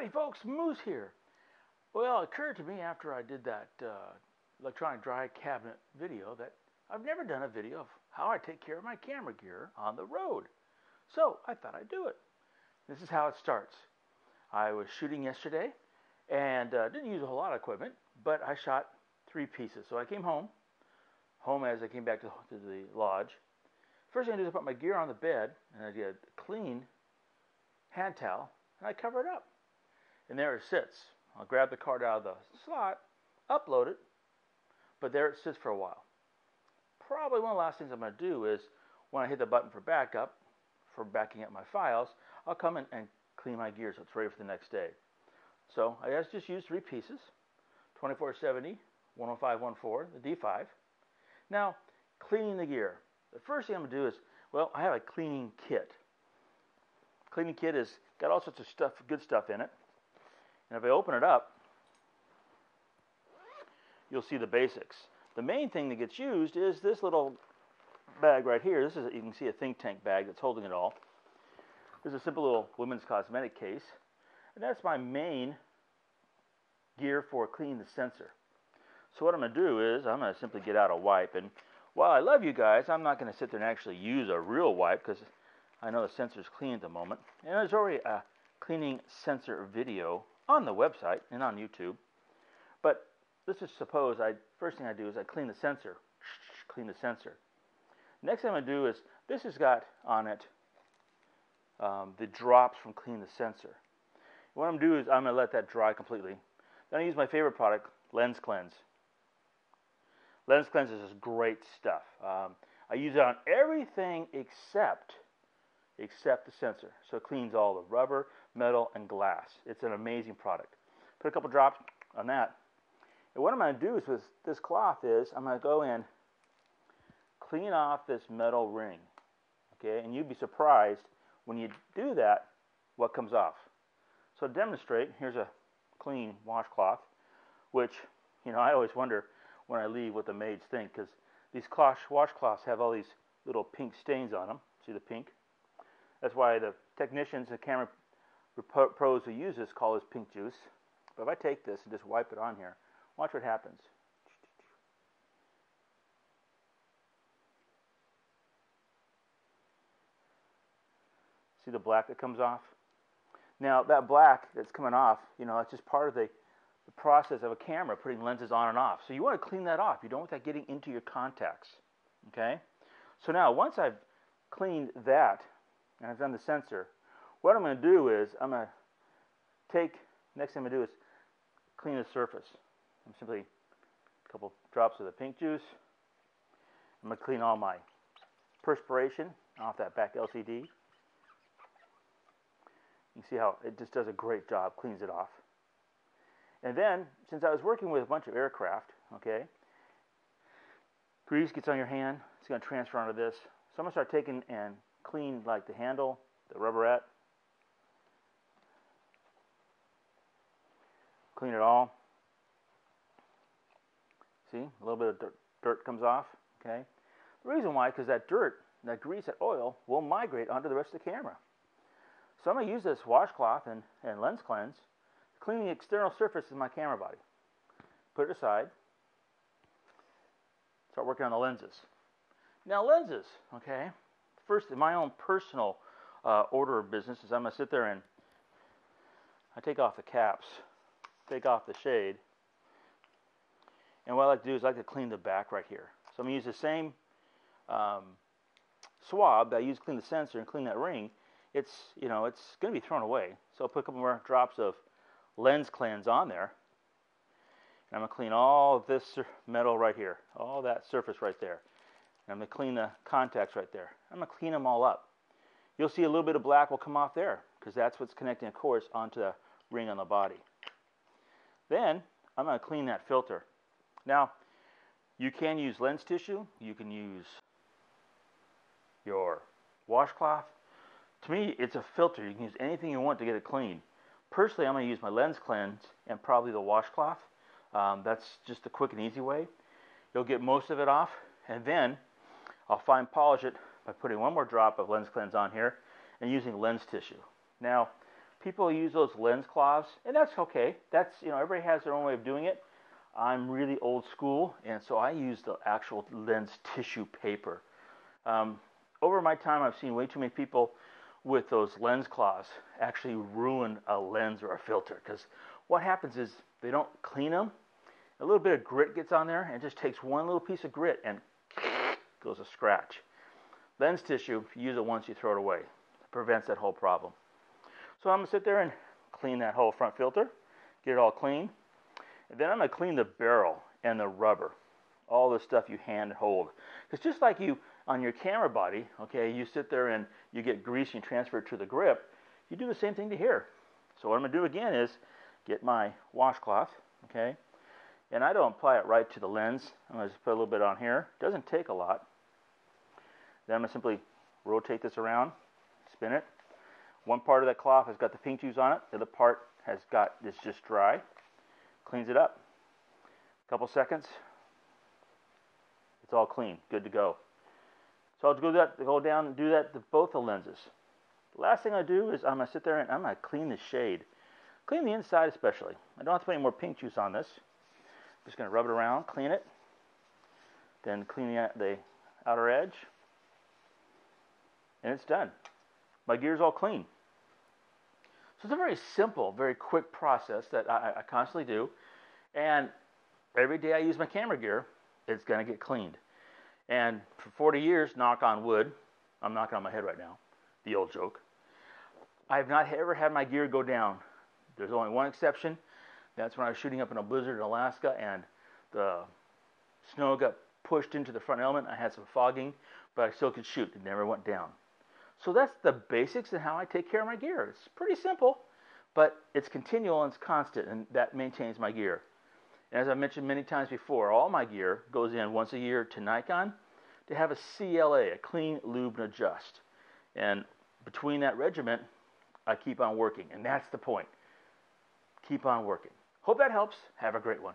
Howdy folks, Moose here. Well, it occurred to me after I did that electronic dry cabinet video that I've never done a video of how I take care of my camera gear on the road. So I thought I'd do it. This is how it starts. I was shooting yesterday and didn't use a whole lot of equipment, but I shot 3 pieces. So I came home as I came back to the lodge. First thing I did is I put my gear on the bed and I did a clean hand towel and I cover it up. And there it sits. I'll grab the card out of the slot, upload it, but there it sits for a while. Probably one of the last things I'm going to do is when I hit the button for backup, for backing up my files, I'll come in and clean my gear so it's ready for the next day. So I just used 3 pieces, 2470, 10514, the D5. Now, cleaning the gear. The first thing I'm going to do is, well, I have a cleaning kit. Cleaning kit has got all sorts of stuff, good stuff in it. And if I open it up, you'll see the basics. The main thing that gets used is this little bag right here. This is, you can see a think tank bag that's holding it all. There's a simple little women's cosmetic case. And that's my main gear for cleaning the sensor. So what I'm going to do is I'm going to simply get out a wipe. And while I love you guys, I'm not going to sit there and actually use a real wipe because I know the sensor's clean at the moment. And there's already a cleaning sensor video on the website and on YouTube. But let's just suppose first thing I do is I clean the sensor. Clean the sensor. Next thing I'm going to do is, this has got on it the drops from cleaning the sensor. What I'm going to do is I'm going to let that dry completely. Then I use my favorite product, Lens Cleanse. Lens Cleanse is just great stuff. I use it on everything except the sensor. So it cleans all the rubber, metal, and glass. It's an amazing product. Put a couple drops on that. And what I'm going to do is with this cloth is I'm going to go in, clean off this metal ring. Okay, and you'd be surprised when you do that what comes off. So to demonstrate, here's a clean washcloth, which, you know, I always wonder when I leave what the maids think, because these washcloths have all these little pink stains on them. See the pink? That's why the technicians and camera pros who use this call this pink juice. But if I take this and just wipe it on here, watch what happens. See the black that comes off? Now that black that's coming off, you know, that's just part of the process of a camera putting lenses on and off. So you want to clean that off. You don't want that getting into your contacts. Okay? So now once I've cleaned that and I've done the sensor, what I'm going to do is I'm going to next thing I'm going to do is clean the surface. I'm simply a couple drops of the pink juice. I'm going to clean all my perspiration off that back LCD. You can see how it just does a great job, cleans it off. And then, since I was working with a bunch of aircraft, okay, grease gets on your hand, it's going to transfer onto this. So I'm going to start taking and clean like the handle, the rubberette. Clean it all. See, a little bit of dirt comes off, okay. The reason why, because that dirt, that grease, that oil will migrate onto the rest of the camera. So I'm going to use this washcloth and lens cleanse to clean the external surface of my camera body. Put it aside. Start working on the lenses. Now lenses, okay. First, in my own personal order of business is I'm going to sit there and I take off the caps, take off the shade. And what I like to do is I like to clean the back right here. So I'm going to use the same swab that I use to clean the sensor and clean that ring. It's, you know, it's going to be thrown away. So I'll put a couple more drops of Lens Cleanse on there. And I'm going to clean all of this metal right here, all that surface right there. And I'm going to clean the contacts right there. I'm going to clean them all up. You'll see a little bit of black will come off there because that's what's connecting, of course, onto the ring on the body. Then I'm going to clean that filter. Now, you can use lens tissue. You can use your washcloth. To me, it's a filter. You can use anything you want to get it clean. Personally, I'm going to use my Lens Cleanse and probably the washcloth. That's just a quick and easy way. You'll get most of it off, and then I'll fine polish it by putting one more drop of Lens Cleanse on here and using lens tissue. Now, People use those lens cloths, and that's okay. That's, everybody has their own way of doing it. I'm really old school, and so I use the actual lens tissue paper. Over my time, I've seen way too many people with those lens cloths actually ruin a lens or a filter, because what happens is they don't clean them. A little bit of grit gets on there, and it just takes one little piece of grit and goes a scratch. Lens tissue, if you use it once, you throw it away. It prevents that whole problem. So I'm going to sit there and clean that whole front filter, get it all clean. And then I'm going to clean the barrel and the rubber, all the stuff you hand hold. Because just like you, on your camera body, okay, you sit there and you get grease and you transfer it to the grip, you do the same thing to here. So what I'm going to do again is get my washcloth, okay, and I don't apply it right to the lens. I'm going to just put a little bit on here. It doesn't take a lot. Then I'm going to simply rotate this around, spin it. One part of that cloth has got the pink juice on it. The other part has got, it's just dry. Cleans it up. A couple seconds. It's all clean, good to go. So I'll go down and do that to both the lenses. The last thing I do is I'm going to sit there and I'm going to clean the shade. Clean the inside especially. I don't have to put any more pink juice on this. I'm just going to rub it around, clean it. Then clean the outer edge. And it's done. My gear's all clean. So it's a very simple, very quick process that I constantly do. And every day I use my camera gear, it's going to get cleaned. And for 40 years, knock on wood, I'm knocking on my head right now, the old joke, I've not ever had my gear go down. There's only one exception. That's when I was shooting up in a blizzard in Alaska and the snow got pushed into the front element. I had some fogging, but I still could shoot. It never went down. So that's the basics of how I take care of my gear. It's pretty simple, but it's continual and it's constant, and that maintains my gear. And as I mentioned many times before, all my gear goes in once a year to Nikon to have a CLA, a clean, lube, and adjust. And between that regiment, I keep on working, and that's the point. Keep on working. Hope that helps. Have a great one.